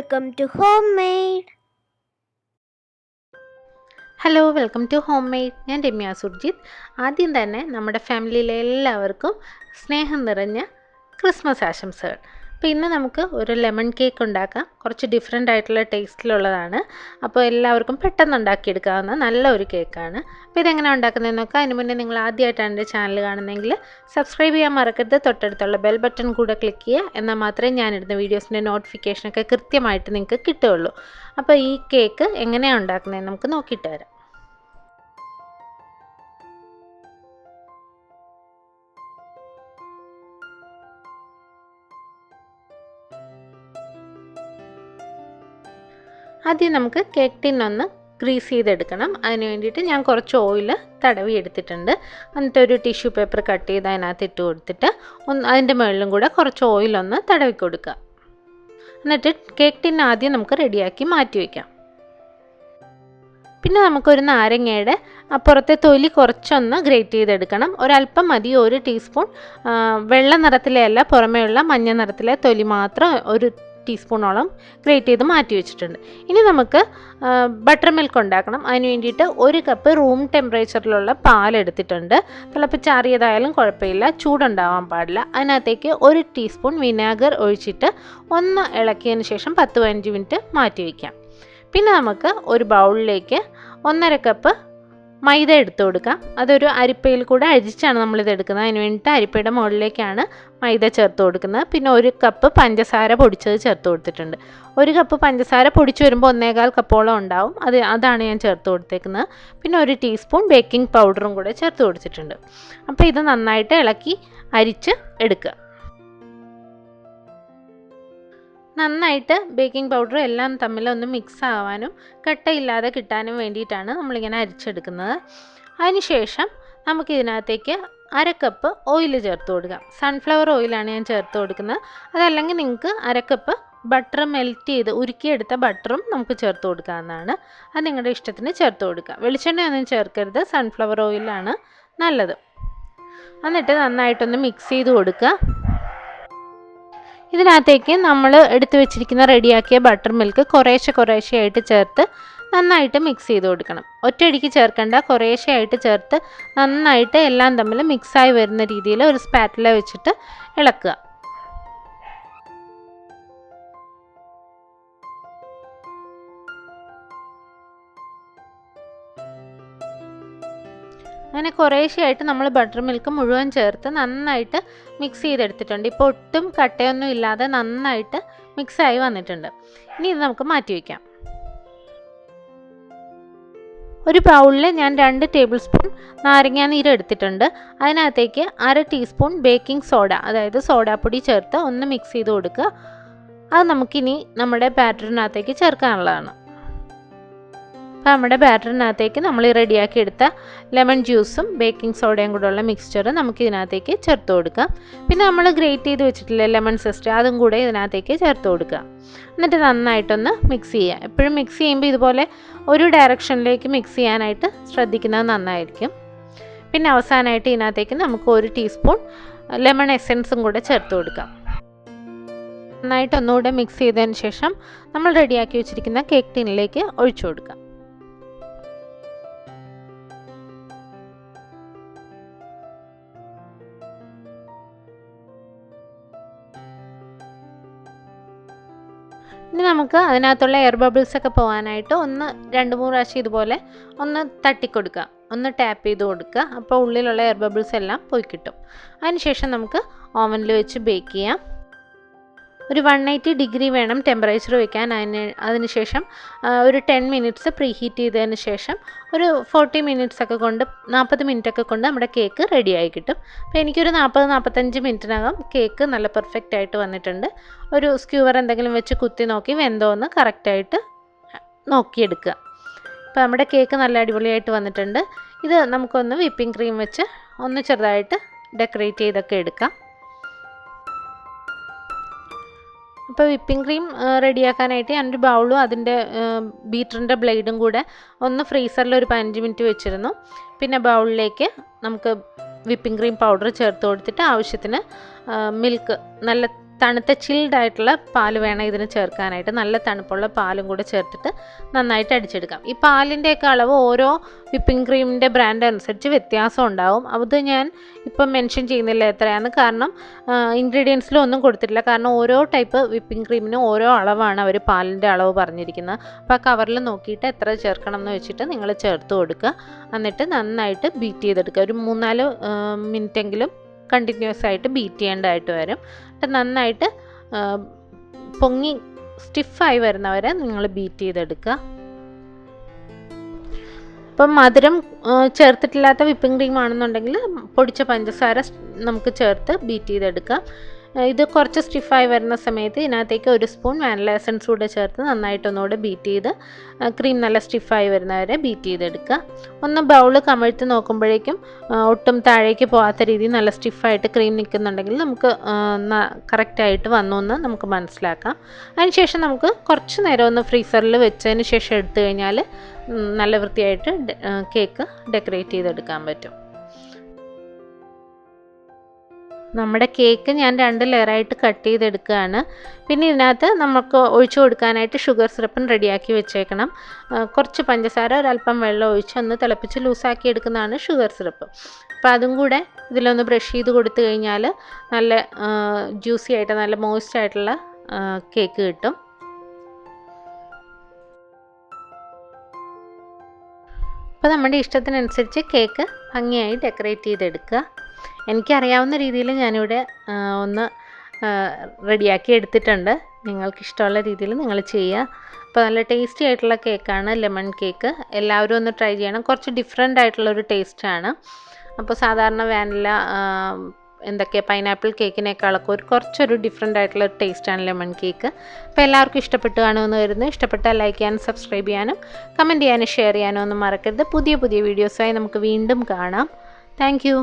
Welcome to Homemade. Hello welcome to Homemade. ഞാൻ രമ്യ സുർജിത്ത്. ആദ്യം തന്നെ നമ്മുടെ ഫാമിലിയിലെ എല്ലാവർക്കും സ്നേഹം നിറഞ്ഞ ക്രിസ്മസ് ആശംസകൾ. അപ്പോൾ ഇന്ന് നമുക്ക് ഒരു ലെമൺ കേക്ക് ഉണ്ടാക്കാം. കുറച്ച് ഡിഫറെൻ്റ് ആയിട്ടുള്ള ടേസ്റ്റിലുള്ളതാണ്. അപ്പോൾ എല്ലാവർക്കും പെട്ടെന്ന് ഉണ്ടാക്കിയെടുക്കാവുന്ന നല്ല ഒരു കേക്കാണ്. അപ്പോൾ ഇതെങ്ങനെ ഉണ്ടാക്കുന്നതെന്ന് നോക്കാം. അതിന് മുന്നേ നിങ്ങൾ ആദ്യമായിട്ടാണ് എൻ്റെ ചാനൽ കാണുന്നതെങ്കിൽ സബ്സ്ക്രൈബ് ചെയ്യാൻ മറക്കരുത്. തൊട്ടടുത്തുള്ള ബെൽ ബട്ടൺ കൂടെ ക്ലിക്ക് ചെയ്യുക. എന്നാൽ മാത്രമേ ഞാനിടുന്ന വീഡിയോസിൻ്റെ നോട്ടിഫിക്കേഷനൊക്കെ കൃത്യമായിട്ട് നിങ്ങൾക്ക് കിട്ടുകയുള്ളൂ. അപ്പോൾ ഈ കേക്ക് എങ്ങനെയാണ് ഉണ്ടാക്കുന്നതെന്ന് നമുക്ക് നോക്കിയിട്ട് വരാം. ആദ്യം നമുക്ക് കേക്ക് ടിൻ ഒന്ന് ഗ്രീസ് ചെയ്തെടുക്കണം. അതിന് വേണ്ടിയിട്ട് ഞാൻ കുറച്ച് ഓയിൽ തടവി എടുത്തിട്ടുണ്ട്. എന്നിട്ട് ഒരു ടിഷ്യൂ പേപ്പർ കട്ട് ചെയ്ത് അതിനകത്ത് ഇട്ട് കൊടുത്തിട്ട് അതിൻ്റെ മുകളിലും കൂടെ കുറച്ച് ഓയിലൊന്ന് തടവി കൊടുക്കുക. എന്നിട്ട് കേക്ക് ടിൻ ആദ്യം നമുക്ക് റെഡിയാക്കി മാറ്റി വയ്ക്കാം. പിന്നെ നമുക്കൊരു നാരങ്ങയുടെ അപ്പുറത്തെ തൊലി കുറച്ചൊന്ന് ഗ്രേറ്റ് ചെയ്തെടുക്കണം. ഒരല്പം മതി. 1 ടീസ്പൂൺ വെള്ള നിറത്തിലെ അല്ല, പുറമേയുള്ള മഞ്ഞ നിറത്തിലെ തൊലി മാത്രം 1 ടീസ്പൂണോളം ഗ്രേറ്റ് ചെയ്ത് മാറ്റി വെച്ചിട്ടുണ്ട്. ഇനി നമുക്ക് ബട്ടർ മിൽക്ക് ഉണ്ടാക്കണം. അതിന് വേണ്ടിയിട്ട് 1 കപ്പ് റൂം ടെമ്പറേച്ചറിലുള്ള പാലെടുത്തിട്ടുണ്ട്. തിളപ്പിച്ചാറിയതായാലും കുഴപ്പമില്ല, ചൂടുണ്ടാവാൻ പാടില്ല. അതിനകത്തേക്ക് 1 ടീസ്പൂൺ വിനാഗർ ഒഴിച്ചിട്ട് ഒന്ന് ഇളക്കിയതിന് ശേഷം 10-15 മിനിറ്റ് മാറ്റി വയ്ക്കാം. പിന്നെ നമുക്ക് ഒരു ബൗളിലേക്ക് 1.5 കപ്പ് മൈദ എടുത്തു കൊടുക്കാം. അതൊരു അരിപ്പയിൽ കൂടെ അരിച്ചാണ് നമ്മളിത് എടുക്കുന്നത്. അതിന് വേണ്ടിയിട്ട് അരിപ്പയുടെ മുകളിലേക്കാണ് മൈദ ചേർത്ത് കൊടുക്കുന്നത്. പിന്നെ 1 കപ്പ് പഞ്ചസാര പൊടിച്ചത് ചേർത്ത് കൊടുത്തിട്ടുണ്ട്. 1 കപ്പ് പഞ്ചസാര പൊടിച്ച് വരുമ്പോൾ 1.25 കപ്പോളം ഉണ്ടാവും. അതാണ് ഞാൻ ചേർത്ത് കൊടുത്തേക്കുന്നത്. പിന്നെ 1 ടീസ്പൂൺ ബേക്കിംഗ് പൗഡറും കൂടെ ചേർത്ത് കൊടുത്തിട്ടുണ്ട്. അപ്പോൾ ഇത് നന്നായിട്ട് ഇളക്കി അരിച്ച് എടുക്കുക. നന്നായിട്ട് ബേക്കിംഗ് പൗഡറും എല്ലാം തമ്മിലൊന്ന് മിക്സ് ആവാനും കട്ടയില്ലാതെ കിട്ടാനും വേണ്ടിയിട്ടാണ് നമ്മളിങ്ങനെ അരിച്ചെടുക്കുന്നത്. അതിനുശേഷം നമുക്കിതിനകത്തേക്ക് 1/2 കപ്പ് ഓയിൽ ചേർത്ത് കൊടുക്കാം. സൺഫ്ലവർ ഓയിലാണ് ഞാൻ ചേർത്ത് കൊടുക്കുന്നത്. അതല്ലെങ്കിൽ നിങ്ങൾക്ക് 1/2 കപ്പ് ബട്ടർ മെൽറ്റ് ചെയ്ത് ഉരുക്കിയെടുത്ത ബട്ടറും നമുക്ക് ചേർത്ത് കൊടുക്കാവുന്നതാണ്. അത് നിങ്ങളുടെ ഇഷ്ടത്തിന് ചേർത്ത് കൊടുക്കുക. വെളിച്ചെണ്ണയൊന്നും ചേർക്കരുത്, സൺഫ്ലവർ ഓയിലാണ് നല്ലത്. എന്നിട്ട് നന്നായിട്ടൊന്ന് മിക്സ് ചെയ്ത് കൊടുക്കുക. ഇതിനകത്തേക്ക് നമ്മൾ എടുത്തു വെച്ചിരിക്കുന്ന റെഡിയാക്കിയ ബട്ടർ മിൽക്ക് കുറേശ്ശെയായിട്ട് ചേർത്ത് നന്നായിട്ട് മിക്സ് ചെയ്ത് കൊടുക്കണം. ഒറ്റയടിക്ക് ചേർക്കേണ്ട, കുറേശ്ശെയായിട്ട് ചേർത്ത് നന്നായിട്ട് എല്ലാം തമ്മിൽ മിക്സായി വരുന്ന രീതിയിൽ ഒരു സ്പാറ്റില വെച്ചിട്ട് ഇളക്കുക. അങ്ങനെ കുറേശ്ശെയായിട്ട് നമ്മൾ ബട്ടർ മിൽക്ക് മുഴുവൻ ചേർത്ത് നന്നായിട്ട് മിക്സ് ചെയ്തെടുത്തിട്ടുണ്ട്. ഇപ്പോൾ ഒട്ടും കട്ടയൊന്നും ഇല്ലാതെ നന്നായിട്ട് മിക്സായി വന്നിട്ടുണ്ട്. ഇനി ഇത് നമുക്ക് മാറ്റി വയ്ക്കാം. ഒരു ബൗളിൽ ഞാൻ 2 ടേബിൾ സ്പൂൺ നാരങ്ങ നീര് എടുത്തിട്ടുണ്ട്. അതിനകത്തേക്ക് 1/2 ടീസ്പൂൺ ബേക്കിംഗ് സോഡ, അതായത് സോഡാപ്പൊടി ചേർത്ത് ഒന്ന് മിക്സ് ചെയ്ത് കൊടുക്കുക. അത് നമുക്കിനി നമ്മുടെ ബാറ്ററിനകത്തേക്ക് ചേർക്കാനുള്ളതാണ്. അപ്പോൾ നമ്മുടെ ബാറ്ററിനകത്തേക്ക് നമ്മൾ റെഡിയാക്കി എടുത്ത ലെമൺ ജ്യൂസും ബേക്കിംഗ് സോഡയും കൂടെ ഉള്ള മിക്സ്ചർ നമുക്ക് ഇതിനകത്തേക്ക് ചേർത്ത് കൊടുക്കാം. പിന്നെ നമ്മൾ ഗ്രേറ്റ് ചെയ്ത് വെച്ചിട്ടില്ല ലെമൺ സെസ്റ്റ്, അതും കൂടെ ഇതിനകത്തേക്ക് ചേർത്ത് കൊടുക്കുക. എന്നിട്ട് നന്നായിട്ടൊന്ന് മിക്സ് ചെയ്യുക. എപ്പോഴും മിക്സ് ചെയ്യുമ്പോൾ ഇതുപോലെ ഒരു ഡയറക്ഷനിലേക്ക് മിക്സ് ചെയ്യാനായിട്ട് ശ്രദ്ധിക്കുന്നത് നന്നായിരിക്കും. പിന്നെ അവസാനമായിട്ട് ഇതിനകത്തേക്ക് നമുക്ക് 1 ടീസ്പൂൺ ലെമൺ എസൻസും കൂടെ ചേർത്ത് കൊടുക്കാം. നന്നായിട്ട് ഒന്നുകൂടെ മിക്സ് ചെയ്തതിന് ശേഷം നമ്മൾ റെഡിയാക്കി വെച്ചിരിക്കുന്ന കേക്ക് ടിന്നിലേക്ക് ഒഴിച്ചു കൊടുക്കാം. ഇനി നമുക്ക് അതിനകത്തുള്ള എയർ ബബിൾസ് ഒക്കെ പോകാനായിട്ട് 2-3 പ്രാവശ്യം ഇതുപോലെ ഒന്ന് തട്ടിക്കൊടുക്കുക, ഒന്ന് ടാപ്പ് ചെയ്ത് കൊടുക്കുക. അപ്പോൾ ഉള്ളിലുള്ള എയർ ബബിൾസ് എല്ലാം പോയി കിട്ടും. അതിനുശേഷം നമുക്ക് ഓവനിൽ വെച്ച് ബേക്ക് ചെയ്യാം. ഒരു 180 ഡിഗ്രി വേണം ടെമ്പറേച്ചർ വയ്ക്കാൻ. അതിനുശേഷം ഒരു 10 മിനിറ്റ്സ് പ്രീ ഹീറ്റ് ചെയ്തതിന് ശേഷം ഒരു 40 മിനിറ്റ്സ് ഒക്കെ കൊണ്ട് 40 മിനിറ്റ് ഒക്കെ കൊണ്ട് നമ്മുടെ കേക്ക് റെഡിയായി കിട്ടും. അപ്പോൾ എനിക്കൊരു 40-45 മിനിറ്റിനകം കേക്ക് നല്ല പെർഫെക്റ്റ് ആയിട്ട് വന്നിട്ടുണ്ട്. ഒരു സ്ക്യൂവർ എന്തെങ്കിലും വെച്ച് കുത്തി നോക്കി വെന്തോന്ന് കറക്റ്റായിട്ട് നോക്കിയെടുക്കുക. അപ്പോൾ നമ്മുടെ കേക്ക് നല്ല അടിപൊളിയായിട്ട് വന്നിട്ടുണ്ട്. ഇത് നമുക്കൊന്ന് വിപ്പിംഗ് ക്രീം വെച്ച് ഒന്ന് ചെറുതായിട്ട് ഡെക്കറേറ്റ് ചെയ്തൊക്കെ എടുക്കാം. അപ്പോൾ വിപ്പിംഗ് ക്രീം റെഡിയാക്കാനായിട്ട് ഞാനൊരു ബൗളും അതിൻ്റെ ബീറ്ററിൻ്റെ ബ്ലേഡും കൂടെ ഒന്ന് ഫ്രീസറിൽ ഒരു 15 മിനിറ്റ് വെച്ചിരുന്നു. പിന്നെ ബൗളിലേക്ക് നമുക്ക് വിപ്പിംഗ് ക്രീം പൗഡർ ചേർത്ത് കൊടുത്തിട്ട് ആവശ്യത്തിന് മിൽക്ക്, നല്ല തണുത്ത ചിൽഡായിട്ടുള്ള പാല് വേണം ഇതിന് ചേർക്കാനായിട്ട്. നല്ല തണുപ്പുള്ള പാലും കൂടെ ചേർത്തിട്ട് നന്നായിട്ട് അടിച്ചെടുക്കാം. ഈ പാലിൻ്റെയൊക്കെ അളവ് ഓരോ വിപ്പിംഗ് ക്രീമിൻ്റെ ബ്രാൻഡ് അനുസരിച്ച് വ്യത്യാസം ഉണ്ടാവും. അത് ഞാൻ ഇപ്പം മെൻഷൻ ചെയ്യുന്നില്ല എത്രയാണ്, കാരണം ഇൻഗ്രീഡിയൻസിലും ഒന്നും കൊടുത്തിട്ടില്ല. കാരണം ഓരോ ടൈപ്പ് വിപ്പിംഗ് ക്രീമിനും ഓരോ അളവാണ് അവർ പാലിൻ്റെ അളവ് പറഞ്ഞിരിക്കുന്നത്. അപ്പോൾ ആ കവറിൽ നോക്കിയിട്ട് എത്ര ചേർക്കണം എന്ന് വെച്ചിട്ട് നിങ്ങൾ ചേർത്ത് കൊടുക്കുക. എന്നിട്ട് നന്നായിട്ട് ബീറ്റ് ചെയ്തെടുക്കുക. ഒരു 3-4 മിനിറ്റെങ്കിലും കണ്ടിന്യൂസ് ആയിട്ട് ബീറ്റ് ചെയ്യേണ്ടതായിട്ട് വരും. എന്നിട്ട് നന്നായിട്ട് പൊങ്ങി സ്റ്റിഫായി വരുന്നവരെ നിങ്ങൾ ബീറ്റ് ചെയ്തെടുക്കുക. ഇപ്പം മധുരം ചേർത്തിട്ടില്ലാത്ത വിപ്പിംഗ് ക്രീം ആണെന്നുണ്ടെങ്കിൽ പൊടിച്ച പഞ്ചസാര നമുക്ക് ചേർത്ത് ബീറ്റ് ചെയ്തെടുക്കാം. ഇത് കുറച്ച് സ്റ്റിഫായി വരുന്ന സമയത്ത് ഇതിനകത്തേക്ക് 1 സ്പൂൺ വാനില എസൻസ് കൂടെ ചേർത്ത് നന്നായിട്ടൊന്നുകൂടെ ബീറ്റ് ചെയ്ത് ക്രീം നല്ല സ്റ്റിഫായി വരുന്നവരെ ബീറ്റ് ചെയ്തെടുക്കുക. ഒന്ന് ബൗള് കമഴ്ത്തി നോക്കുമ്പോഴേക്കും ഒട്ടും താഴേക്ക് പോകാത്ത രീതിയിൽ നല്ല സ്റ്റിഫായിട്ട് ക്രീം നിൽക്കുന്നുണ്ടെങ്കിൽ നമുക്ക് കറക്റ്റായിട്ട് വന്നു എന്ന് നമുക്ക് മനസ്സിലാക്കാം. അതിനുശേഷം നമുക്ക് കുറച്ച് നേരം ഒന്ന് ഫ്രീസറിൽ വെച്ചതിന് ശേഷം എടുത്തു കഴിഞ്ഞാൽ നല്ല വൃത്തിയായിട്ട് കേക്ക് ഡെക്കറേറ്റ് ചെയ്തെടുക്കാൻ പറ്റും. നമ്മുടെ കേക്ക് ഞാൻ 2 ലെയറായിട്ട് കട്ട് ചെയ്തെടുക്കുകയാണ്. പിന്നെ ഇതിനകത്ത് നമുക്ക് ഒഴിച്ചു കൊടുക്കാനായിട്ട് ഷുഗർ സിറപ്പും റെഡിയാക്കി വെച്ചേക്കണം. കുറച്ച് പഞ്ചസാര, ഒരല്പം വെള്ളം ഒഴിച്ച് ഒന്ന് തിളപ്പിച്ച് ലൂസാക്കി എടുക്കുന്നതാണ് ഷുഗർ സിറപ്പ്. അപ്പോൾ അതും കൂടെ ഇതിലൊന്ന് ബ്രഷ് ചെയ്ത് കൊടുത്തു കഴിഞ്ഞാൽ നല്ല ജ്യൂസി ആയിട്ട് നല്ല മോയ്സ്റ്റ് ആയിട്ടുള്ള കേക്ക് കിട്ടും. അപ്പോൾ നമ്മുടെ ഇഷ്ടത്തിനനുസരിച്ച് കേക്ക് ഭംഗിയായി ഡെക്കറേറ്റ് ചെയ്തെടുക്കുക. എനിക്കറിയാവുന്ന രീതിയിൽ ഞാനിവിടെ ഒന്ന് റെഡിയാക്കി എടുത്തിട്ടുണ്ട്. നിങ്ങൾക്കിഷ്ടമുള്ള രീതിയിൽ നിങ്ങൾ ചെയ്യുക. അപ്പോൾ നല്ല ടേസ്റ്റി ആയിട്ടുള്ള കേക്കാണ് ലെമൺ കേക്ക്. എല്ലാവരും ഒന്ന് ട്രൈ ചെയ്യണം. കുറച്ച് ഡിഫറെൻ്റ് ആയിട്ടുള്ളൊരു ടേസ്റ്റാണ്. അപ്പോൾ സാധാരണ വാനില പൈനാപ്പിൾ കേക്കിനേക്കാളൊക്കെ കുറച്ചൊരു ഡിഫറെൻ്റ് ആയിട്ടുള്ള ടേസ്റ്റാണ് ലെമൺ കേക്ക്. അപ്പോൾ എല്ലാവർക്കും ഇഷ്ടപ്പെട്ട് കാണുമെന്ന് വരുന്നു. ഇഷ്ടപ്പെട്ടാൽ ലൈക്ക് ചെയ്യാനും സബ്സ്ക്രൈബ് ചെയ്യാനും കമൻറ്റ് ചെയ്യാനും ഷെയർ ചെയ്യാനും ഒന്നും മറക്കരുത്. പുതിയ വീഡിയോസായി നമുക്ക് വീണ്ടും കാണാം. Thank you.